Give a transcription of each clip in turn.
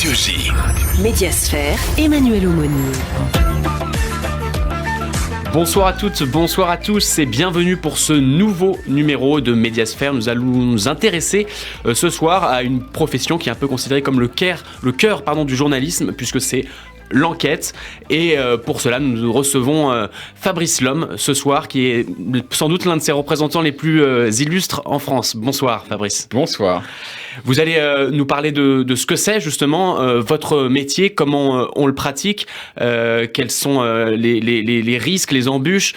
Radio J. Médiasphère, Emmanuel Aumonier. Bonsoir à toutes, bonsoir à tous et bienvenue pour ce nouveau numéro de Médiasphère. Nous allons nous intéresser ce soir à une profession qui est un peu considérée comme le cœur du journalisme, puisque c'est l'enquête. Et pour cela, nous recevons Fabrice Lhomme ce soir, qui est sans doute l'un de ses représentants les plus illustres en France. Bonsoir Fabrice. Bonsoir. Vous allez nous parler de ce que c'est justement votre métier, comment on le pratique, quels sont les risques, les embûches,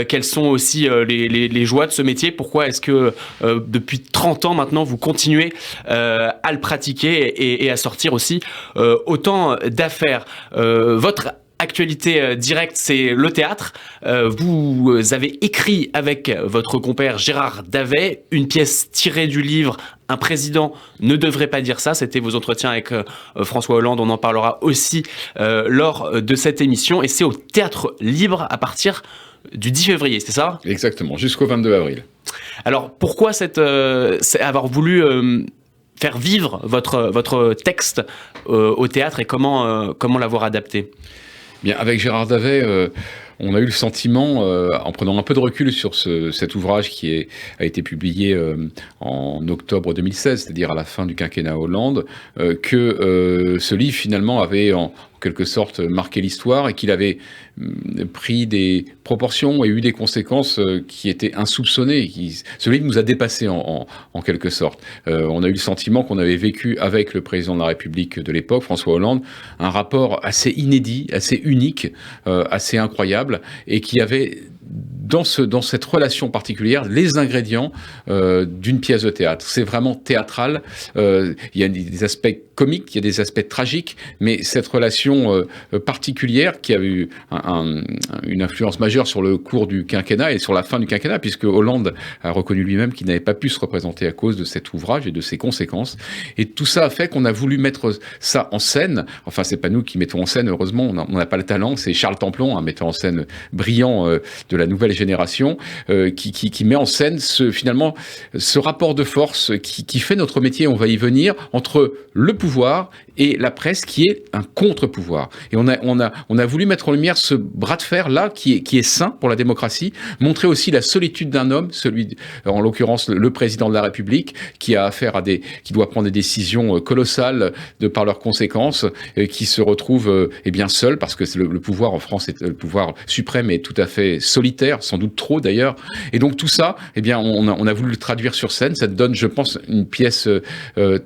quelles sont aussi les joies de ce métier, pourquoi est-ce que depuis 30 ans maintenant vous continuez à le pratiquer et à sortir aussi autant d'affaires. Votre actualité directe, c'est le théâtre. Vous avez écrit avec votre compère Gérard Davet une pièce tirée du livre « Un président ne devrait pas dire ça ». C'était vos entretiens avec François Hollande. On en parlera aussi lors de cette émission. Et c'est au Théâtre Libre à partir du 10 février, c'est ça ? Exactement, jusqu'au 22 avril. Alors, pourquoi avoir voulu faire vivre votre texte au théâtre et comment l'avoir adapté ? Bien, avec Gérard Davet, on a eu le sentiment, en prenant un peu de recul sur cet ouvrage qui a été publié en octobre 2016, c'est-à-dire à la fin du quinquennat Hollande, que ce livre finalement avait en quelque sorte marqué l'histoire et qu'il avait pris des proportions et eu des conséquences qui étaient insoupçonnées. Ce livre nous a dépassés en quelque sorte. On a eu le sentiment qu'on avait vécu avec le président de la République de l'époque, François Hollande, un rapport assez inédit, assez unique, assez incroyable, et qui avait dans cette relation particulière les ingrédients d'une pièce de théâtre. C'est vraiment théâtral. Il y a des aspects comiques, il y a des aspects tragiques, mais cette relation particulière qui a eu une influence majeure sur le cours du quinquennat et sur la fin du quinquennat, puisque Hollande a reconnu lui-même qu'il n'avait pas pu se représenter à cause de cet ouvrage et de ses conséquences. Et tout ça a fait qu'on a voulu mettre ça en scène. Enfin, c'est pas nous qui mettons en scène, heureusement, on n'a pas le talent. C'est Charles Templon, un metteur en scène brillant de la nouvelle génération, qui met en scène finalement ce rapport de force qui fait notre métier, on va y venir, entre le pouvoir et la presse qui est un contre-pouvoir. Et on a voulu mettre en lumière ce bras de fer là qui est sain pour la démocratie, montrer aussi la solitude d'un homme, celui en l'occurrence le président de la République, qui a affaire qui doit prendre des décisions colossales de par leurs conséquences, qui se retrouve bien seul parce que le pouvoir en France, le pouvoir suprême est tout à fait solitaire, sans doute trop d'ailleurs. Et donc tout ça, on a voulu le traduire sur scène. Ça donne, je pense, une pièce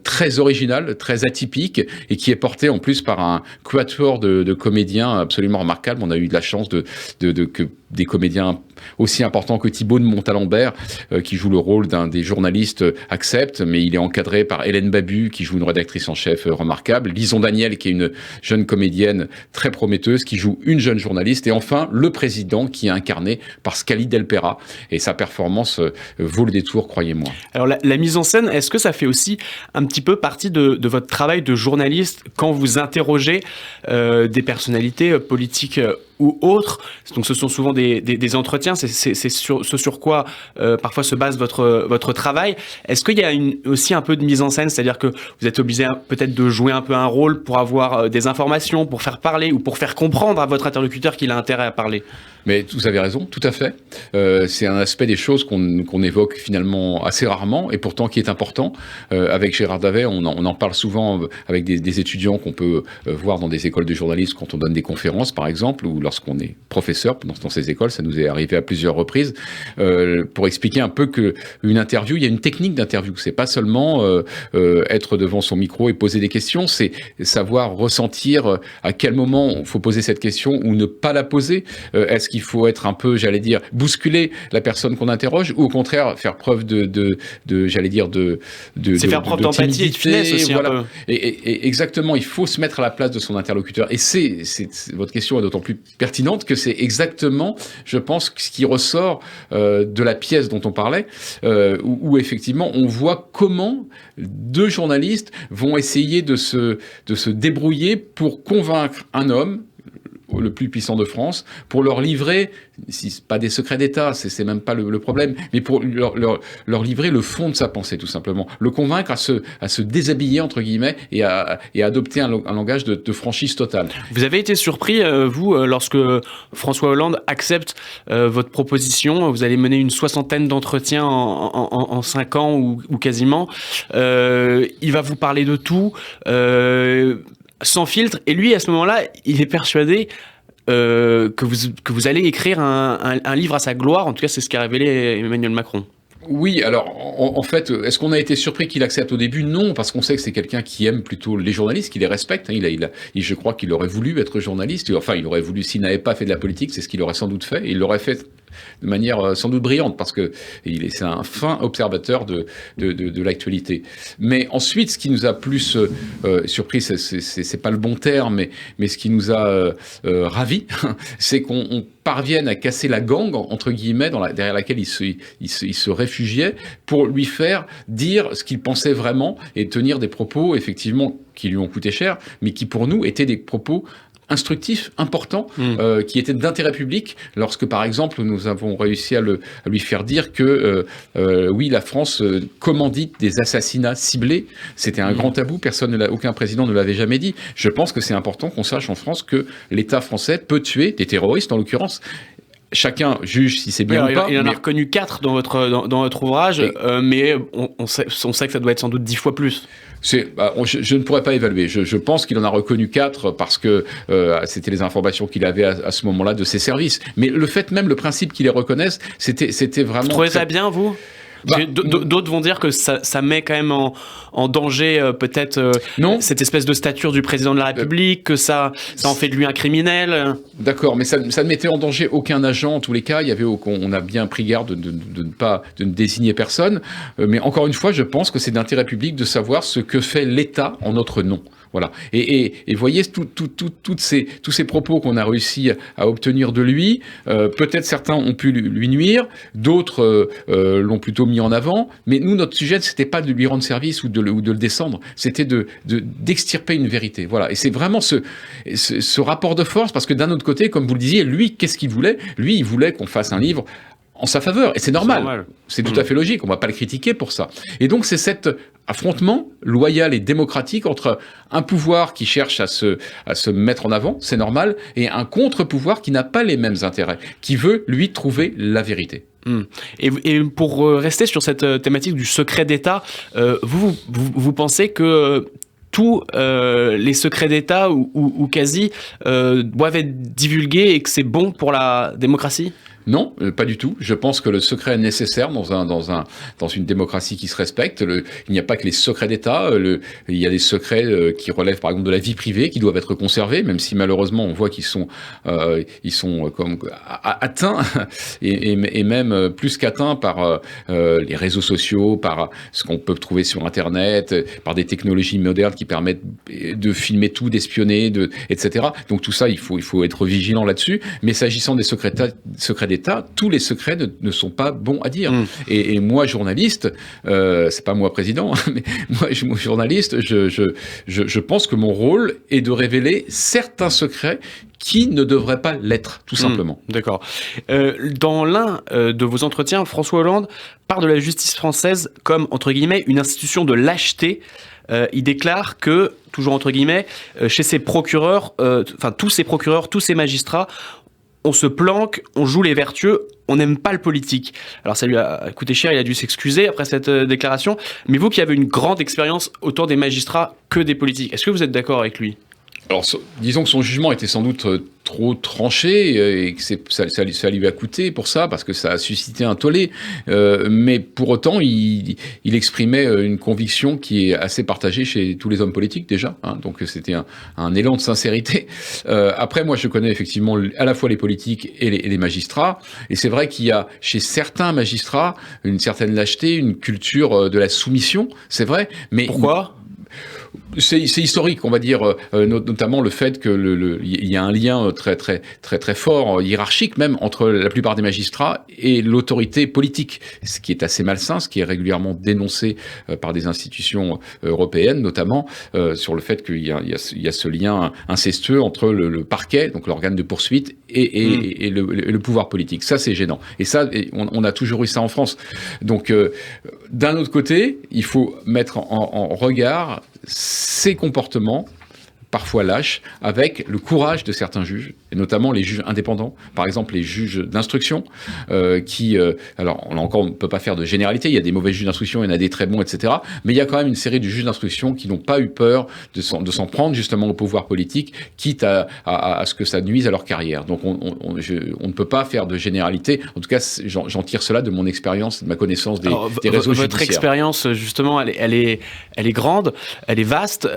très originale, très atypique, et qui est portée en plus par un quatuor de comédiens absolument remarquables. On a eu de la chance que des comédiens aussi importants que Thibaut de Montalembert, qui joue le rôle d'un des journalistes, accepte, mais il est encadré par Hélène Babu, qui joue une rédactrice en chef remarquable, Lison Daniel, qui est une jeune comédienne très prometteuse, qui joue une jeune journaliste, et enfin le président, qui est incarné par Scali Del Pera, et sa performance vaut le détour, croyez-moi. Alors la mise en scène, est-ce que ça fait aussi un petit peu partie de votre travail de journaliste quand vous interrogez des personnalités politiques ou autres? Donc ce sont souvent des entretiens, c'est ce sur quoi parfois se base votre travail. Est-ce qu'il y a aussi un peu de mise en scène, c'est-à-dire que vous êtes obligé peut-être de jouer un peu un rôle pour avoir des informations, pour faire parler ou pour faire comprendre à votre interlocuteur qu'il a intérêt à parler? Mais vous avez raison, tout à fait. C'est un aspect des choses qu'on évoque finalement assez rarement et pourtant qui est important. Avec Gérard Davet, on en parle souvent avec des étudiants qu'on peut voir dans des écoles de journalisme quand on donne des conférences, par exemple, ou lorsqu'on est professeur dans ces écoles. Ça nous est arrivé à plusieurs reprises pour expliquer un peu qu'une interview, il y a une technique d'interview. C'est pas seulement être devant son micro et poser des questions, c'est savoir ressentir à quel moment il faut poser cette question ou ne pas la poser. Est-ce qu'il faut être un peu, j'allais dire, bousculer la personne qu'on interroge, ou au contraire faire preuve c'est faire preuve d'empathie et de finesse aussi, voilà. Un peu. Et exactement, il faut se mettre à la place de son interlocuteur. Et votre question est d'autant plus pertinente que c'est exactement, je pense, ce qui ressort de la pièce dont on parlait, où effectivement on voit comment deux journalistes vont essayer de se débrouiller pour convaincre un homme le plus puissant de France, pour leur livrer, si c'est pas des secrets d'État, c'est même pas le problème, mais pour leur livrer le fond de sa pensée, tout simplement. Le convaincre à se déshabiller, entre guillemets, et à adopter un langage de franchise totale. Vous avez été surpris, vous, lorsque François Hollande accepte votre proposition? Vous allez mener une 60aine d'entretiens en 5 ans ou quasiment. Il va vous parler de tout, sans filtre. Et lui, à ce moment-là, il est persuadé que vous allez écrire un livre à sa gloire. En tout cas, c'est ce qu'a révélé Emmanuel Macron. Oui, alors en fait, est-ce qu'on a été surpris qu'il accepte au début? Non, parce qu'on sait que c'est quelqu'un qui aime plutôt les journalistes, qui les respecte. Je crois qu'il aurait voulu être journaliste. Enfin, il aurait voulu, s'il n'avait pas fait de la politique, c'est ce qu'il aurait sans doute fait. Et il l'aurait fait de manière sans doute brillante, parce que c'est un fin observateur de l'actualité. Mais ensuite, ce qui nous a plus surpris, c'est pas le bon terme, mais ce qui nous a ravis, c'est qu'on parvienne à casser la gangue, entre guillemets, derrière laquelle il se réfugiait, pour lui faire dire ce qu'il pensait vraiment et tenir des propos, effectivement, qui lui ont coûté cher, mais qui, pour nous, étaient des propos instructifs, importants, qui étaient d'intérêt public, lorsque, par exemple, nous avons réussi à lui faire dire que, oui, la France commandite des assassinats ciblés. C'était un grand tabou, aucun président ne l'avait jamais dit. Je pense que c'est important qu'on sache en France que l'État français peut tuer des terroristes, en l'occurrence. Chacun juge si c'est bien ou pas. Il en a reconnu 4 dans votre ouvrage, mais on sait que ça doit être sans doute 10 fois plus. Je ne pourrais pas évaluer. Je pense qu'il en a reconnu 4 parce que c'était les informations qu'il avait à ce moment-là de ses services. Mais le principe qu'il les reconnaisse, c'était vraiment... Vous trouvez ça bien, vous ? D'autres vont dire que ça met quand même en danger peut-être cette espèce de stature du président de la République, que ça en fait de lui un criminel. D'accord, mais ça ne mettait en danger aucun agent en tous les cas. On a bien pris garde de ne désigner personne. Mais encore une fois, je pense que c'est d'intérêt public de savoir ce que fait l'État en notre nom. Voilà. Et voyez tous ces propos qu'on a réussi à obtenir de lui. Peut-être certains ont pu lui nuire, d'autres l'ont plutôt mis en avant. Mais nous, notre sujet, c'était pas de lui rendre service ou de le descendre. C'était d'extirper une vérité. Voilà. Et c'est vraiment ce rapport de force, parce que d'un autre côté, comme vous le disiez, lui, qu'est-ce qu'il voulait? Lui, il voulait qu'on fasse un livre en sa faveur. Et c'est normal. C'est tout à fait logique. On ne va pas le critiquer pour ça. Et donc, c'est cet affrontement loyal et démocratique entre un pouvoir qui cherche à se mettre en avant, c'est normal, et un contre-pouvoir qui n'a pas les mêmes intérêts, qui veut, lui, trouver la vérité. Et pour rester sur cette thématique du secret d'État, vous pensez que tous les secrets d'État ou quasi doivent être divulgués et que c'est bon pour la démocratie ? Non, pas du tout. Je pense que le secret est nécessaire dans une démocratie qui se respecte. Il n'y a pas que les secrets d'État. Il y a des secrets qui relèvent par exemple de la vie privée qui doivent être conservés, même si malheureusement on voit qu'ils sont comme atteints et même plus qu'atteints par les réseaux sociaux, par ce qu'on peut trouver sur Internet, par des technologies modernes qui permettent de filmer tout, d'espionner, etc. Donc tout ça, il faut être vigilant là-dessus. Mais s'agissant des secrets d'État, tous les secrets ne sont pas bons à dire. Et moi, journaliste, c'est pas moi président, mais moi, journaliste, je pense que mon rôle est de révéler certains secrets qui ne devraient pas l'être, tout simplement. D'accord. Dans l'un de vos entretiens, François Hollande parle de la justice française comme, entre guillemets, une institution de lâcheté. Il déclare que, toujours entre guillemets, chez ses procureurs, tous ces procureurs, tous ces magistrats, on se planque, on joue les vertueux, on n'aime pas le politique. Alors ça lui a coûté cher, il a dû s'excuser après cette déclaration. Mais vous qui avez une grande expérience autant des magistrats que des politiques, est-ce que vous êtes d'accord avec lui ? Alors, disons que son jugement était sans doute trop tranché et que ça lui a coûté pour ça, parce que ça a suscité un tollé. Mais pour autant, il exprimait une conviction qui est assez partagée chez tous les hommes politiques déjà. Donc c'était un élan de sincérité. Après, moi, je connais effectivement à la fois les politiques et les magistrats. Et c'est vrai qu'il y a chez certains magistrats une certaine lâcheté, une culture de la soumission. C'est vrai. Mais pourquoi ? C'est historique, on va dire, notamment le fait que il y a un lien très fort, hiérarchique même, entre la plupart des magistrats et l'autorité politique, ce qui est assez malsain, ce qui est régulièrement dénoncé par des institutions européennes, notamment sur le fait qu'il y a ce lien incestueux entre le parquet, donc l'organe de poursuite, et le pouvoir politique. Ça, c'est gênant. Et ça, on a toujours eu ça en France. Donc, d'un autre côté, il faut mettre en regard ces comportements parfois lâches, avec le courage de certains juges, et notamment les juges indépendants, par exemple les juges d'instruction, qui, alors là encore, on ne peut pas faire de généralité, il y a des mauvais juges d'instruction, il y en a des très bons, etc., mais il y a quand même une série de juges d'instruction qui n'ont pas eu peur de s'en prendre justement au pouvoir politique, quitte à ce que ça nuise à leur carrière. Donc on ne peut pas faire de généralité, en tout cas j'en tire cela de mon expérience, de ma connaissance des réseaux judiciaires. Votre expérience, justement, elle est grande, elle est vaste,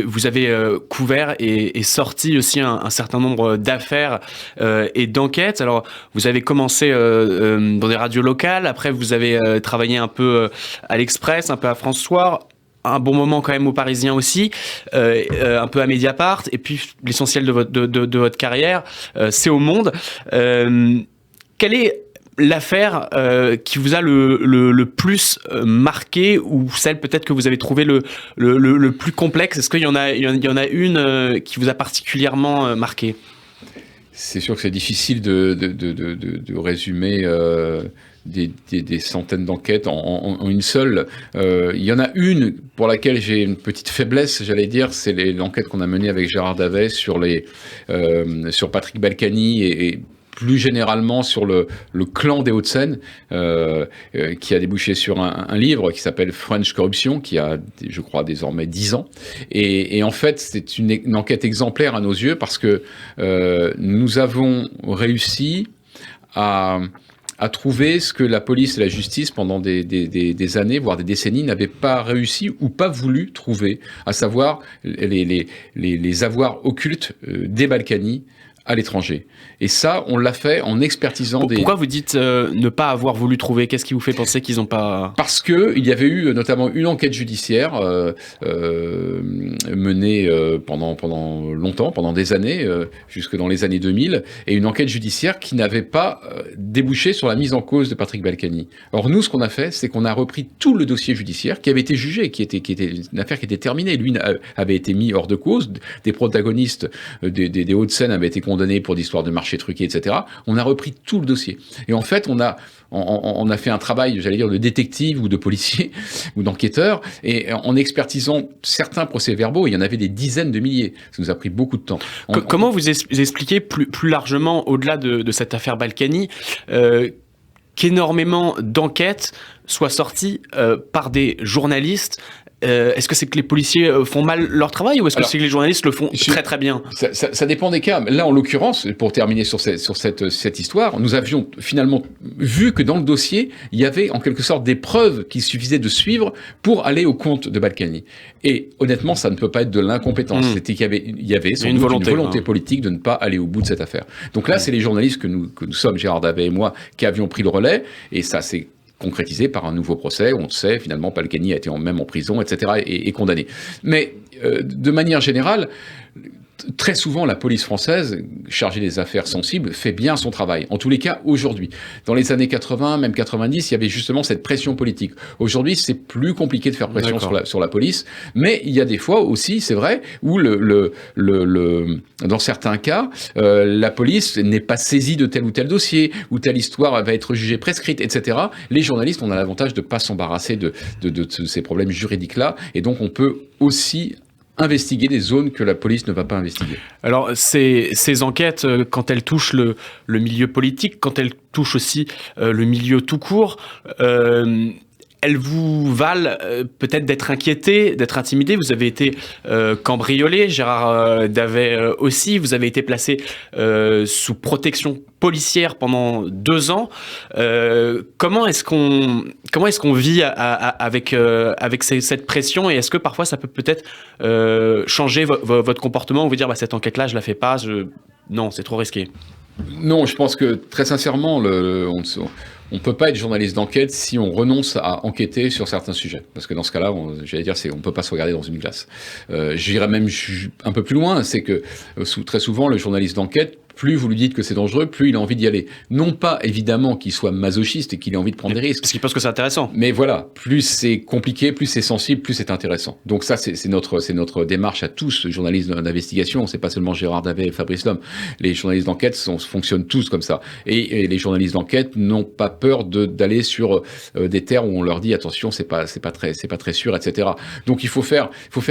vous avez couvert et sorti aussi un certain nombre d'affaires et d'enquêtes. Alors, vous avez commencé dans des radios locales, après vous avez travaillé un peu à l'Express, un peu à France Soir, un bon moment quand même aux Parisiens aussi, un peu à Mediapart, et puis l'essentiel de votre carrière, c'est au Monde. Quelle est l'affaire qui vous a le plus marqué, ou celle peut-être que vous avez trouvé le plus complexe? Est-ce qu'il y en a une qui vous a particulièrement marqué? C'est sûr que c'est difficile de résumer des centaines d'enquêtes en une seule. Il y en a une pour laquelle j'ai une petite faiblesse, j'allais dire, c'est l'enquête qu'on a menée avec Gérard Davet sur Patrick Balkany et plus généralement sur le clan des Hauts-de-Seine, qui a débouché sur un livre qui s'appelle French Corruption, qui a, je crois, désormais 10 ans. Et en fait, c'est une enquête exemplaire à nos yeux, parce que nous avons réussi à trouver ce que la police et la justice, pendant des années, voire des décennies, n'avaient pas réussi ou pas voulu trouver, à savoir les avoirs occultes des Balkany à l'étranger. Et ça, on l'a fait en expertisant Pourquoi vous dites ne pas avoir voulu trouver? Qu'est-ce qui vous fait penser qu'ils n'ont pas... Parce qu'il y avait eu notamment une enquête judiciaire menée pendant longtemps, pendant des années, jusque dans les années 2000, et une enquête judiciaire qui n'avait pas débouché sur la mise en cause de Patrick Balkany. Or, nous, ce qu'on a fait, c'est qu'on a repris tout le dossier judiciaire qui avait été jugé, qui était une affaire qui était terminée. Lui avait été mis hors de cause. Des protagonistes des Hauts-de-Seine avaient été condamnés pour d'histoires de marché truqué, etc. On a repris tout le dossier. Et en fait, on a fait un travail, j'allais dire, de détective ou de policier ou d'enquêteur, et en expertisant certains procès-verbaux, il y en avait des dizaines de milliers. Ça nous a pris beaucoup de temps. Comment vous expliquez plus largement, au-delà de cette affaire Balkany, qu'énormément d'enquêtes soient sorties par des journalistes? Est-ce que c'est que les policiers font mal leur travail, ou est-ce que c'est que les journalistes le font très très bien? Ça dépend des cas. Là, en l'occurrence, pour terminer sur cette histoire, nous avions finalement vu que dans le dossier, il y avait en quelque sorte des preuves qu'il suffisait de suivre pour aller au compte de Balkany. Et honnêtement, ça ne peut pas être de l'incompétence. C'était qu'il y avait sans doute une volonté politique de ne pas aller au bout de cette affaire. Donc là, c'est les journalistes que nous sommes, Gérard Davet et moi, qui avions pris le relais, et ça, c'est concrétisé par un nouveau procès, où on sait, finalement, Balkany a été même en prison, etc., et condamné. Mais de manière générale, très souvent, la police française, chargée des affaires sensibles, fait bien son travail. En tous les cas, aujourd'hui. Dans les années 80, même 90, il y avait justement cette pression politique. Aujourd'hui, c'est plus compliqué de faire pression sur la police, mais il y a des fois aussi, c'est vrai, où dans certains cas, la police n'est pas saisie de tel ou tel dossier, ou telle histoire va être jugée prescrite, etc. Les journalistes, on a l'avantage de ne pas s'embarrasser de ces problèmes juridiques-là, et donc on peut aussi investiguer des zones que la police ne va pas investiguer. Alors, ces enquêtes, quand elles touchent le milieu politique, quand elles touchent aussi le milieu tout court, elles vous valent peut-être d'être inquiété, d'être intimidé. Vous avez été cambriolé, Gérard Davet aussi. Vous avez été placé sous protection policière pendant 2 ans. Comment est-ce qu'on vit avec cette pression, et est-ce que parfois ça peut peut-être changer votre comportement, ou vous dire cette enquête-là, je la fais pas, non, c'est trop risqué? Non, je pense que très sincèrement, on peut pas être journaliste d'enquête si on renonce à enquêter sur certains sujets. Parce que dans ce cas-là, on peut pas se regarder dans une glace. J'irais même un peu plus loin, c'est que très souvent, le journaliste d'enquête, plus vous lui dites que c'est dangereux, plus il a envie d'y aller. Non pas, évidemment, qu'il soit masochiste et qu'il ait envie de prendre des risques. Parce qu'il pense que c'est intéressant. Mais voilà, plus c'est compliqué, plus c'est sensible, plus c'est intéressant. Donc ça, c'est notre démarche à tous, journalistes d'investigation. C'est pas seulement Gérard Davet et Fabrice Lhomme. Les journalistes d'enquête fonctionnent tous comme ça. Et les journalistes d'enquête n'ont pas peur d'aller sur des terres où on leur dit attention, c'est pas très sûr, etc. Donc il faut faire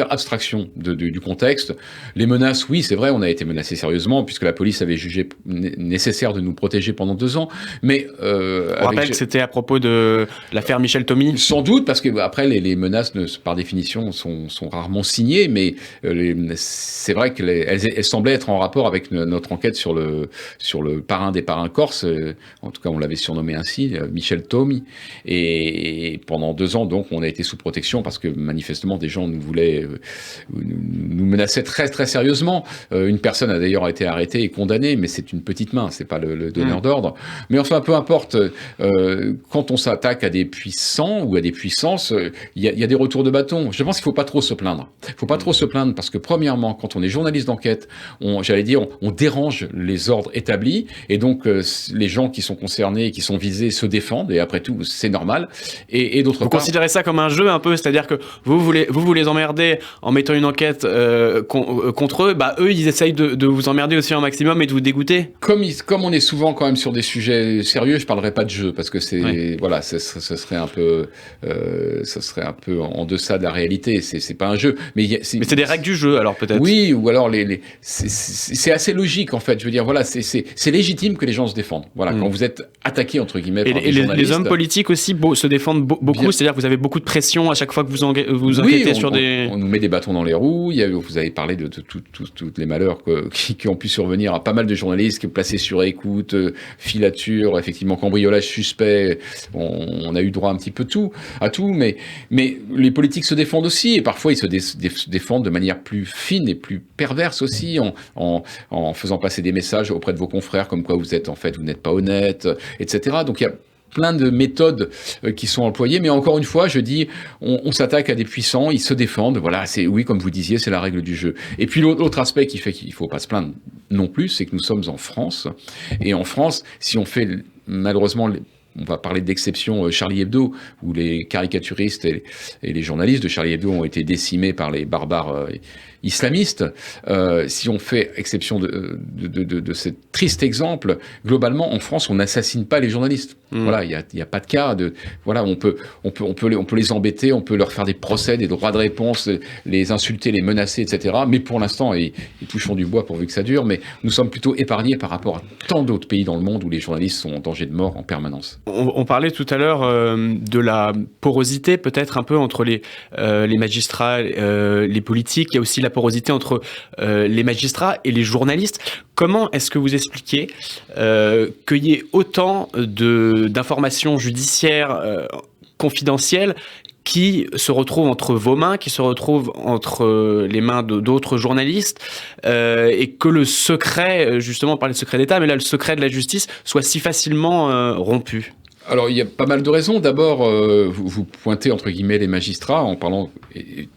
abstraction du contexte. Les menaces, oui, c'est vrai, on a été menacés sérieusement puisque la police avait jugé nécessaire de nous protéger pendant 2 ans. Mais on rappelle que c'était à propos de l'affaire Michel Thomy. Sans doute, parce que après les menaces, par définition, sont rarement signées, mais c'est vrai qu'elles semblaient être en rapport avec notre enquête sur le parrain des parrains corses. En tout cas, on l'avait surnommé ainsi, Michel Thomy. Et pendant 2 ans, donc, on a été sous protection parce que manifestement, des gens nous menaçaient très très sérieusement. Une personne a d'ailleurs été arrêtée et condamnée, mais c'est une petite main, c'est pas le donneur d'ordre. Mais enfin, peu importe, quand on s'attaque à des puissants ou à des puissances, il y a des retours de bâton. Je pense qu'il faut pas trop se plaindre. Il faut pas trop se plaindre parce que premièrement, quand on est journaliste d'enquête, on dérange les ordres établis et donc les gens qui sont concernés et qui sont visés se défendent et après tout, c'est normal. Et d'autre part... Vous considérez ça comme un jeu un peu, c'est-à-dire que vous les emmerdez en mettant une enquête contre eux, eux ils essayent de vous emmerder aussi un maximum et de vous dégoûter. Comme on est souvent quand même sur des sujets sérieux, je parlerai pas de jeu parce que voilà, ce serait un peu en deçà de la réalité. C'est pas un jeu, mais c'est des règles du jeu alors peut-être. Oui, ou alors c'est assez logique en fait. Je veux dire voilà, c'est légitime que les gens se défendent. Voilà, quand vous êtes attaqué entre guillemets par des journalistes. Les hommes politiques aussi se défendent beaucoup. C'est-à-dire que vous avez beaucoup de pression à chaque fois que vous enquêtez sur des. On nous met des bâtons dans les roues. Vous avez parlé de tous les malheurs qui ont pu survenir à pas mal de journalistes qui sont placés sur écoute, filature, effectivement cambriolage suspect. On a eu droit un petit peu à tout, mais les politiques se défendent aussi et parfois ils se défendent de manière plus fine et plus perverse aussi en faisant passer des messages auprès de vos confrères comme quoi vous n'êtes pas honnête, etc. Donc il y a plein de méthodes qui sont employées, mais encore une fois, je dis, on s'attaque à des puissants, ils se défendent, voilà, oui, comme vous disiez, c'est la règle du jeu. Et puis l'autre aspect qui fait qu'il ne faut pas se plaindre non plus, c'est que nous sommes en France, et en France, si on fait malheureusement... On va parler d'exception Charlie Hebdo, où les caricaturistes et les journalistes de Charlie Hebdo ont été décimés par les barbares islamistes. Si on fait exception de ce triste exemple, globalement, en France, on n'assassine pas les journalistes. Voilà, il y a pas de cas de. Voilà, on peut les embêter, on peut leur faire des procès, des droits de réponse, les insulter, les menacer, etc. Mais pour l'instant, ils touchons du bois pourvu que ça dure. Mais nous sommes plutôt épargnés par rapport à tant d'autres pays dans le monde où les journalistes sont en danger de mort en permanence. On parlait tout à l'heure de la porosité peut-être un peu entre les magistrats, les politiques. Il y a aussi la porosité entre les magistrats et les journalistes. Comment est-ce que vous expliquez qu'il y ait autant d'informations judiciaires confidentielles qui se retrouvent entre vos mains, qui se retrouvent entre les mains d'autres journalistes, et que le secret, justement on parlait de secret d'État, mais là le secret de la justice soit si facilement rompu? Alors, il y a pas mal de raisons. D'abord, vous pointez, entre guillemets, les magistrats en parlant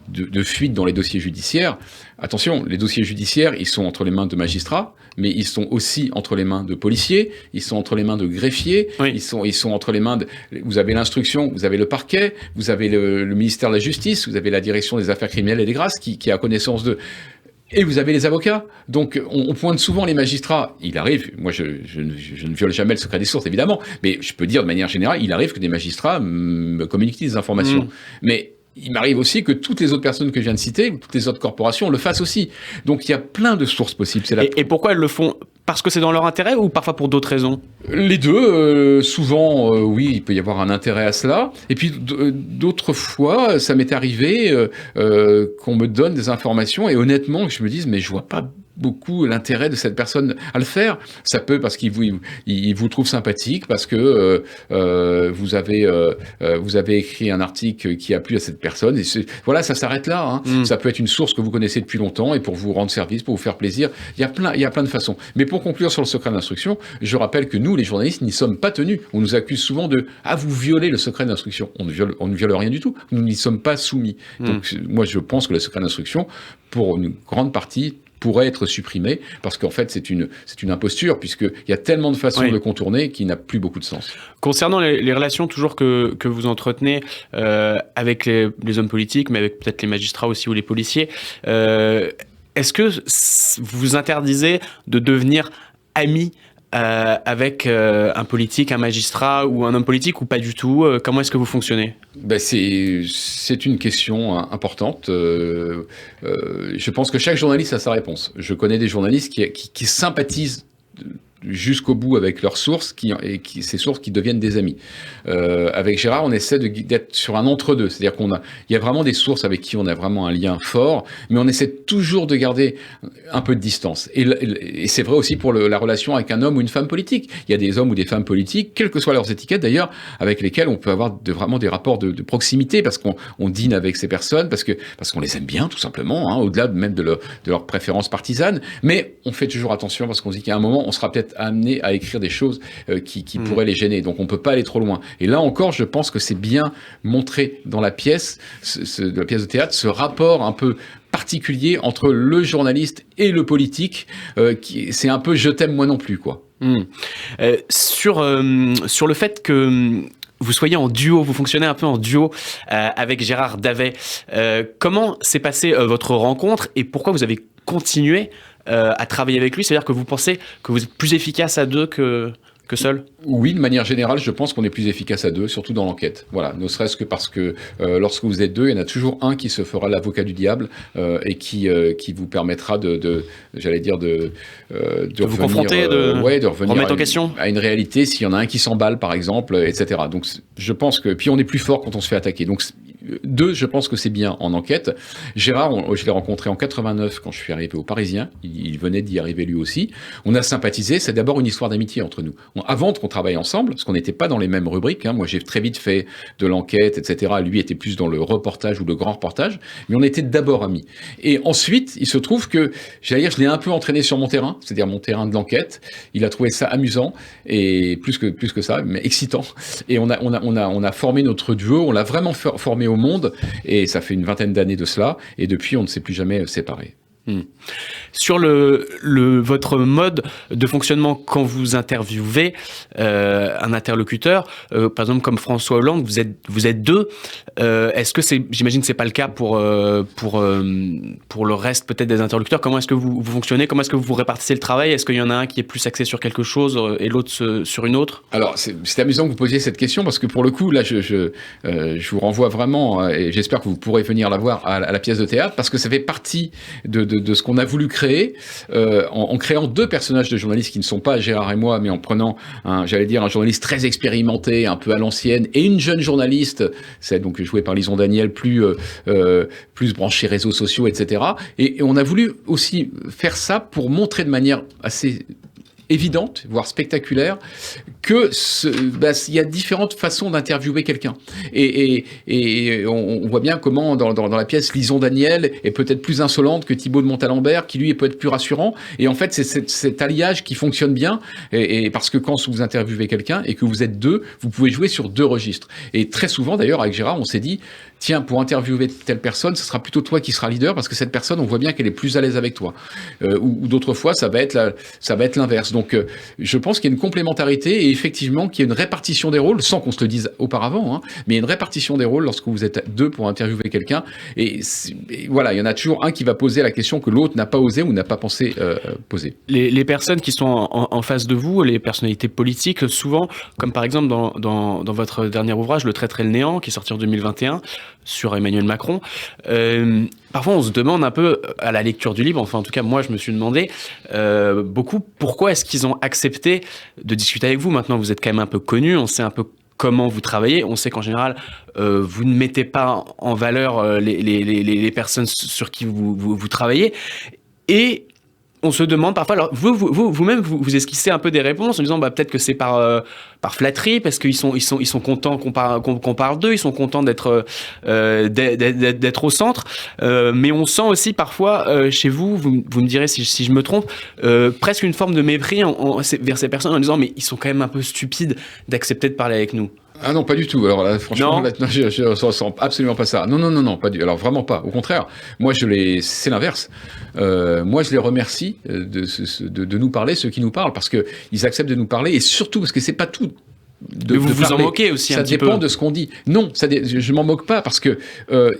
de fuite dans les dossiers judiciaires. Attention, les dossiers judiciaires, ils sont entre les mains de magistrats, mais ils sont aussi entre les mains de policiers, ils sont entre les mains de greffiers, oui. ils sont entre les mains vous avez l'instruction, vous avez le parquet, vous avez le ministère de la Justice, vous avez la direction des affaires criminelles et des grâces qui a connaissance de... Et vous avez les avocats. Donc, on pointe souvent les magistrats. Il arrive, moi je ne viole jamais le secret des sources, évidemment, mais je peux dire de manière générale, il arrive que des magistrats me communiquent des informations. Mais il m'arrive aussi que toutes les autres personnes que je viens de citer, ou toutes les autres corporations, le fassent aussi. Donc, il y a plein de sources possibles. Et pourquoi elles le font ? Parce que c'est dans leur intérêt ou parfois pour d'autres raisons ? Les deux. Souvent, oui, il peut y avoir un intérêt à cela. Et puis, d'autres fois, ça m'est arrivé qu'on me donne des informations et honnêtement, je me dise, mais je vois pas beaucoup l'intérêt de cette personne à le faire. Ça peut parce qu'il vous trouve sympathique, parce que vous avez écrit un article qui a plu à cette personne. Et voilà, ça s'arrête là. Ça peut être une source que vous connaissez depuis longtemps et pour vous rendre service, pour vous faire plaisir. Il y a plein de façons. Mais pour conclure sur le secret d'instruction, je rappelle que nous, les journalistes, n'y sommes pas tenus. On nous accuse souvent de « Ah, vous violez le secret d'instruction ». On ne viole rien du tout. Nous n'y sommes pas soumis. Donc, moi, je pense que le secret d'instruction, pour une grande partie, pourrait être supprimé, parce qu'en fait, c'est une imposture, puisqu'il y a tellement de façons de le contourner qu'il n'a plus beaucoup de sens. Concernant les relations toujours que vous entretenez avec les hommes politiques, mais avec peut-être les magistrats aussi ou les policiers, est-ce que vous vous interdisez de devenir amis avec un politique, un magistrat ou un homme politique, ou pas du tout? Comment est-ce que vous fonctionnez? C'est une question importante. Je pense que chaque journaliste a sa réponse. Je connais des journalistes qui sympathisent jusqu'au bout avec leurs sources, ces sources qui deviennent des amis. Avec Gérard, on essaie d'être sur un entre-deux, c'est-à-dire il y a vraiment des sources avec qui on a vraiment un lien fort, mais on essaie toujours de garder un peu de distance. Et c'est vrai aussi pour la relation avec un homme ou une femme politique. Il y a des hommes ou des femmes politiques, quelles que soient leurs étiquettes d'ailleurs, avec lesquels on peut avoir vraiment des rapports de proximité, parce qu'on dîne avec ces personnes, parce qu'on les aime bien, tout simplement, au-delà même de leurs préférences partisanes. Mais on fait toujours attention, parce qu'on se dit qu'à un moment, on sera peut-être amené à écrire des choses qui pourraient les gêner. Donc on ne peut pas aller trop loin. Et là encore, je pense que c'est bien montré dans la pièce, de la pièce de théâtre, ce rapport un peu particulier entre le journaliste et le politique, c'est un peu « je t'aime moi non plus », quoi. Sur le fait que vous soyez en duo, vous fonctionnez un peu en duo avec Gérard Davet, comment s'est passée votre rencontre et pourquoi vous avez continué à travailler avec lui? C'est-à-dire que vous pensez que vous êtes plus efficace à deux que seul? Oui, de manière générale, je pense qu'on est plus efficace à deux, surtout dans l'enquête. Voilà, ne serait-ce que parce que lorsque vous êtes deux, il y en a toujours un qui se fera l'avocat du diable et qui vous permettra de vous confronter, de revenir remettre en question à une réalité, s'il y en a un qui s'emballe, par exemple, etc. Donc, je pense que... Puis on est plus fort quand on se fait attaquer. Donc, deux, je pense que c'est bien en enquête. Gérard, je l'ai rencontré en 89 quand je suis arrivé au Parisien. Il venait d'y arriver lui aussi. On a sympathisé. C'est d'abord une histoire d'amitié entre nous. Avant qu'on travaille ensemble, parce qu'on n'était pas dans les mêmes rubriques. Moi, j'ai très vite fait de l'enquête, etc. Lui était plus dans le reportage ou le grand reportage. Mais on était d'abord amis. Et ensuite, il se trouve que, je l'ai un peu entraîné sur mon terrain, c'est-à-dire mon terrain de l'enquête. Il a trouvé ça amusant et plus que ça, mais excitant. Et on a formé notre duo. On l'a vraiment formé au monde, et ça fait une 20aine d'années de cela, et depuis on ne s'est plus jamais séparés. Sur votre mode de fonctionnement quand vous interviewez un interlocuteur, par exemple comme François Hollande, vous êtes deux. Est-ce que j'imagine que c'est pas le cas pour le reste peut-être des interlocuteurs. Comment est-ce que vous fonctionnez? Comment est-ce que vous répartissez le travail? Est-ce qu'il y en a un qui est plus axé sur quelque chose et l'autre sur une autre? Alors c'est amusant que vous posiez cette question, parce que pour le coup là je vous renvoie vraiment, et j'espère que vous pourrez venir la voir à la pièce de théâtre, parce que ça fait partie de ce qu'on a voulu créer, en créant deux personnages de journalistes qui ne sont pas Gérard et moi, mais en prenant un journaliste très expérimenté, un peu à l'ancienne, et une jeune journaliste, c'est donc jouée par Lison Daniel, plus branchée réseaux sociaux, etc. Et on a voulu aussi faire ça pour montrer de manière assez évidente, voire spectaculaire, que il y a différentes façons d'interviewer quelqu'un. Et on voit bien comment dans la pièce, Lison Daniel est peut-être plus insolente que Thibaut de Montalembert, qui lui est peut-être plus rassurant. Et en fait, c'est cet alliage qui fonctionne bien. Et parce que quand vous interviewez quelqu'un et que vous êtes deux, vous pouvez jouer sur deux registres. Et très souvent, d'ailleurs, avec Gérard, on s'est dit, tiens, pour interviewer telle personne, ce sera plutôt toi qui seras leader, parce que cette personne, on voit bien qu'elle est plus à l'aise avec toi. Ou d'autres fois, ça va être l'inverse. Donc, je pense qu'il y a une complémentarité et effectivement qu'il y a une répartition des rôles, sans qu'on se le dise auparavant, mais il y a une répartition des rôles lorsque vous êtes deux pour interviewer quelqu'un. Et voilà, il y en a toujours un qui va poser la question que l'autre n'a pas osé ou n'a pas pensé poser. Les personnes qui sont en face de vous, les personnalités politiques, souvent, comme par exemple dans votre dernier ouvrage, Le Traître et le Néant, qui est sorti en 2021, sur Emmanuel Macron, parfois on se demande un peu, à la lecture du livre, enfin en tout cas moi je me suis demandé beaucoup, pourquoi est-ce qu'ils ont accepté de discuter avec vous? Maintenant vous êtes quand même un peu connu, on sait un peu comment vous travaillez, on sait qu'en général vous ne mettez pas en valeur les personnes sur qui vous travaillez, et on se demande parfois, alors vous-même, vous esquissez un peu des réponses en disant peut-être que c'est par flatterie, parce qu'ils sont contents qu'on parle d'eux, ils sont contents d'être au centre, mais on sent aussi parfois chez vous me direz si je me trompe, presque une forme de mépris vers ces personnes en disant mais ils sont quand même un peu stupides d'accepter de parler avec nous. Ah non, pas du tout. Alors là, franchement, je ressens absolument pas ça. Non, pas du. Alors vraiment pas. Au contraire, moi c'est l'inverse. Moi, je les remercie de nous parler, ceux qui nous parlent, parce que ils acceptent de nous parler, et surtout parce que c'est pas tout. Vous en moquez aussi un petit peu. Ça dépend de ce qu'on dit. Non, je m'en moque pas, parce que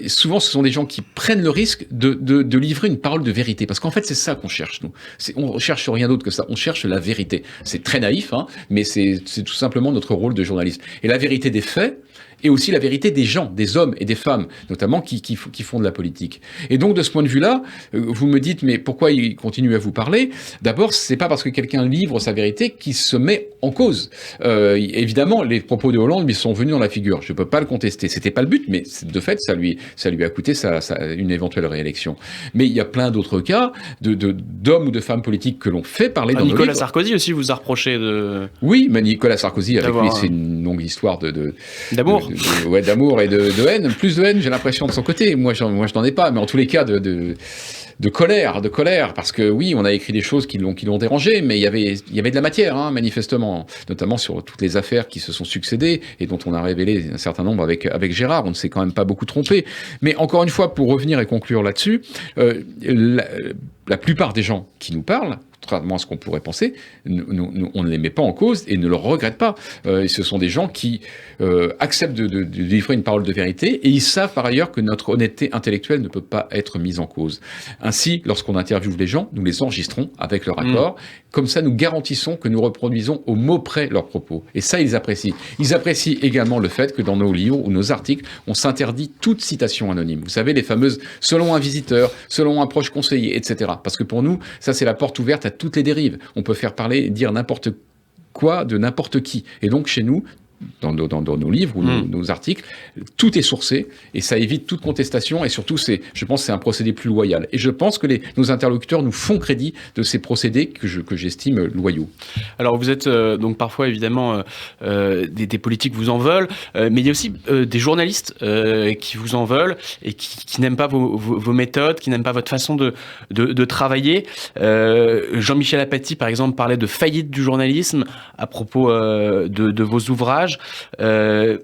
souvent ce sont des gens qui prennent le risque de livrer une parole de vérité. Parce qu'en fait, c'est ça qu'on cherche, nous. On cherche rien d'autre que ça. On cherche la vérité. C'est très naïf, hein, mais c'est tout simplement notre rôle de journaliste. Et la vérité des faits, et aussi la vérité des gens, des hommes et des femmes, notamment qui font de la politique. Et donc, de ce point de vue-là, vous me dites, mais pourquoi il continue à vous parler ? D'abord, c'est pas parce que quelqu'un livre sa vérité qu'il se met en cause. Évidemment, les propos de Hollande lui sont venus dans la figure. Je peux pas le contester. C'était pas le but, mais de fait, ça lui a coûté une éventuelle réélection. Mais il y a plein d'autres cas d'hommes ou de femmes politiques que l'on fait parler dans nos livres. Nicolas Sarkozy aussi vous a reproché de... Oui, mais Nicolas Sarkozy, avec lui, c'est une longue histoire d'amour. D'amour et de haine, plus de haine, j'ai l'impression, de son côté. Moi, je n'en ai pas, mais en tous les cas, de colère, parce que oui, on a écrit des choses qui l'ont dérangé, mais il y avait de la matière, hein, manifestement, notamment sur toutes les affaires qui se sont succédées et dont on a révélé un certain nombre avec Gérard. On ne s'est quand même pas beaucoup trompé. Mais encore une fois, pour revenir et conclure là-dessus, la plupart des gens qui nous parlent, contrairement à ce qu'on pourrait penser, on ne les met pas en cause et ne le regrette pas. Et ce sont des gens qui acceptent de livrer une parole de vérité, et ils savent par ailleurs que notre honnêteté intellectuelle ne peut pas être mise en cause. Ainsi, lorsqu'on interviewe les gens, nous les enregistrons avec leur accord. Comme ça, nous garantissons que nous reproduisons au mot près leurs propos. Et ça, ils apprécient. Ils apprécient également le fait que dans nos livres ou nos articles, on s'interdit toute citation anonyme. Vous savez, les fameuses « selon un visiteur »,« selon un proche conseiller », etc. Parce que pour nous, ça, c'est la porte ouverte à toutes les dérives. On peut faire parler et dire n'importe quoi de n'importe qui. Et donc, chez nous, dans nos livres ou nos articles, tout est sourcé, et ça évite toute contestation, et surtout, je pense que c'est un procédé plus loyal. Et je pense que nos interlocuteurs nous font crédit de ces procédés que j'estime loyaux. Alors, vous êtes donc parfois, évidemment, des politiques vous en veulent, mais il y a aussi des journalistes qui vous en veulent et qui n'aiment pas vos méthodes, qui n'aiment pas votre façon de travailler. Jean-Michel Apathy, par exemple, parlait de faillite du journalisme à propos de vos ouvrages.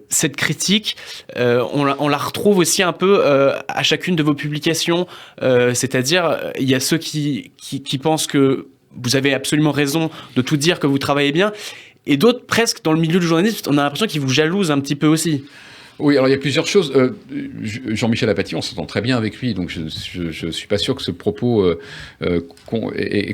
Cette critique, on la retrouve aussi un peu à chacune de vos publications, c'est-à-dire il y a ceux qui pensent que vous avez absolument raison de tout dire, que vous travaillez bien, et d'autres, presque dans le milieu du journalisme, on a l'impression qu'ils vous jalousent un petit peu aussi. Oui, alors il y a plusieurs choses. Jean-Michel Apathy, on s'entend très bien avec lui, donc je suis pas sûr que ce propos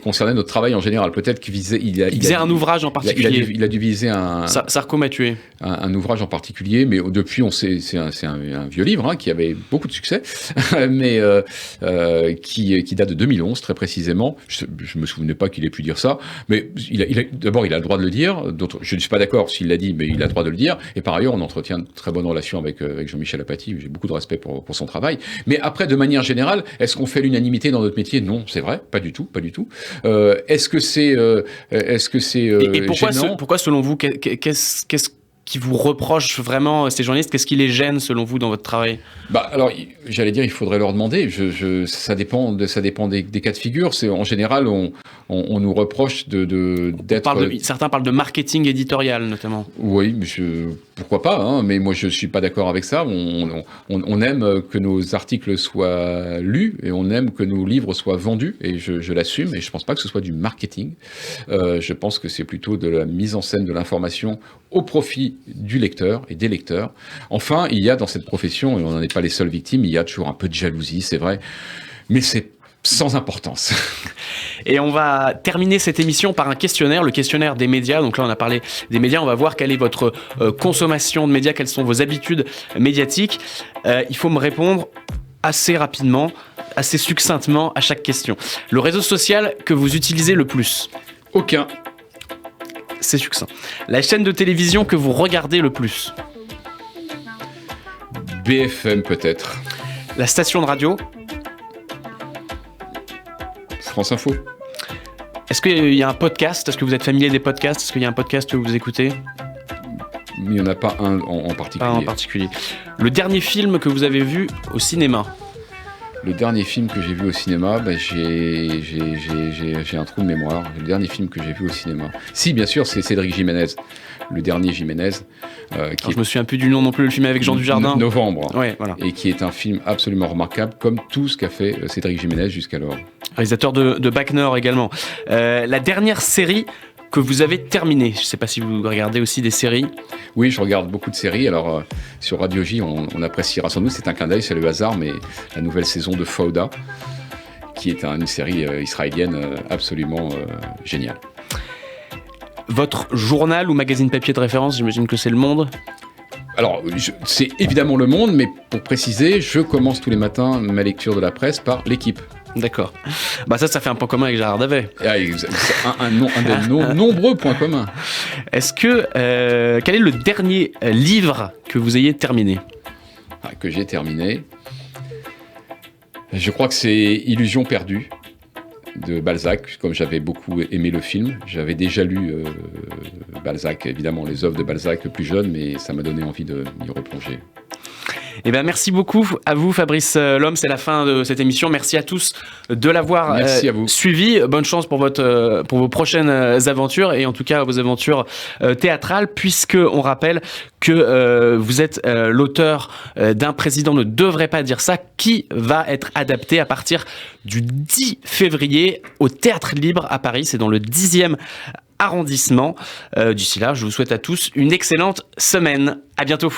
concernait notre travail en général. Peut-être qu'il visait... Il visait un ouvrage en particulier. Il a dû viser un... Sarko m'a tué. Un ouvrage en particulier, mais depuis, c'est un vieux livre, hein, qui avait beaucoup de succès, mais qui date de 2011, très précisément. Je me souvenais pas qu'il ait pu dire ça, mais d'abord, il a le droit de le dire. Je ne suis pas d'accord s'il l'a dit, mais il a le droit de le dire. Et par ailleurs, on entretient de très bonnes relations avec Jean-Michel Apathy. J'ai beaucoup de respect pour son travail. Mais après, de manière générale, est-ce qu'on fait l'unanimité dans notre métier ? Non, c'est vrai, pas du tout. Est-ce que c'est et gênant ? pourquoi, selon vous, qu'est-ce qui vous reproche vraiment, ces journalistes ? Qu'est-ce qui les gêne, selon vous, dans votre travail ? Alors, j'allais dire, il faudrait leur demander. Ça dépend des cas de figure. En général, on nous reproche d'être... Certains parlent de marketing éditorial, notamment. Oui, mais pourquoi pas, hein, mais moi, je ne suis pas d'accord avec ça. On aime que nos articles soient lus, et on aime que nos livres soient vendus, et je l'assume, et je ne pense pas que ce soit du marketing. Je pense que c'est plutôt de la mise en scène de l'information au profit du lecteur et des lecteurs. Enfin, il y a dans cette profession, et on n'en est pas les seules victimes, il y a toujours un peu de jalousie, c'est vrai, mais c'est sans importance. Et on va terminer cette émission par un questionnaire, le questionnaire des médias. Donc là, on a parlé des médias, on va voir quelle est votre consommation de médias, quelles sont vos habitudes médiatiques. Il faut me répondre assez rapidement, assez succinctement à chaque question. Le réseau social que vous utilisez le plus ? Aucun. C'est succinct. La chaîne de télévision que vous regardez le plus ? BFM peut-être. La station de radio ? France Info. Est-ce qu'il y a un podcast? Est-ce que vous êtes familier des podcasts? Est-ce qu'il y a un podcast que vous écoutez? Il n'y en a pas un en particulier. Pas en particulier. Le dernier film que vous avez vu au cinéma? Le dernier film que j'ai vu au cinéma, j'ai un trou de mémoire. Le dernier film que j'ai vu au cinéma. Si, bien sûr, c'est Cédric Jiménez. Le dernier Jiménez. Je me souviens plus du nom non plus, le film avec Jean Dujardin. Novembre. Ouais, voilà. Et qui est un film absolument remarquable, comme tout ce qu'a fait Cédric Jiménez jusqu'alors. Réalisateur de Bac Nord également. La dernière série que vous avez terminée, je ne sais pas si vous regardez aussi des séries. Oui, je regarde beaucoup de séries. Alors, sur Radio J, on appréciera sans doute, c'est un clin d'œil, c'est le hasard, mais la nouvelle saison de Fauda, qui est une série israélienne absolument géniale. Votre journal ou magazine papier de référence, j'imagine que c'est Le Monde? Alors, c'est évidemment Le Monde, mais pour préciser, je commence tous les matins ma lecture de la presse par L'Équipe. D'accord. Bah ça fait un point commun avec Gérard Davet. Un des nombreux points communs. Est-ce que quel est le dernier livre que vous ayez terminé? Que j'ai terminé. Je crois que c'est Illusion perdue de Balzac, comme j'avais beaucoup aimé le film. J'avais déjà lu Balzac, évidemment les œuvres de Balzac plus jeune, mais ça m'a donné envie de m'y replonger. Eh ben, merci beaucoup à vous, Fabrice Lhomme. C'est la fin de cette émission. Merci à tous de l'avoir suivi. Bonne chance pour vos prochaines aventures et en tout cas vos aventures théâtrales, puisque on rappelle que vous êtes l'auteur d'Un président ne devrait pas dire ça, qui va être adapté à partir du 10 février au Théâtre Libre à Paris. C'est dans le 10e arrondissement. D'ici là, je vous souhaite à tous une excellente semaine. À bientôt.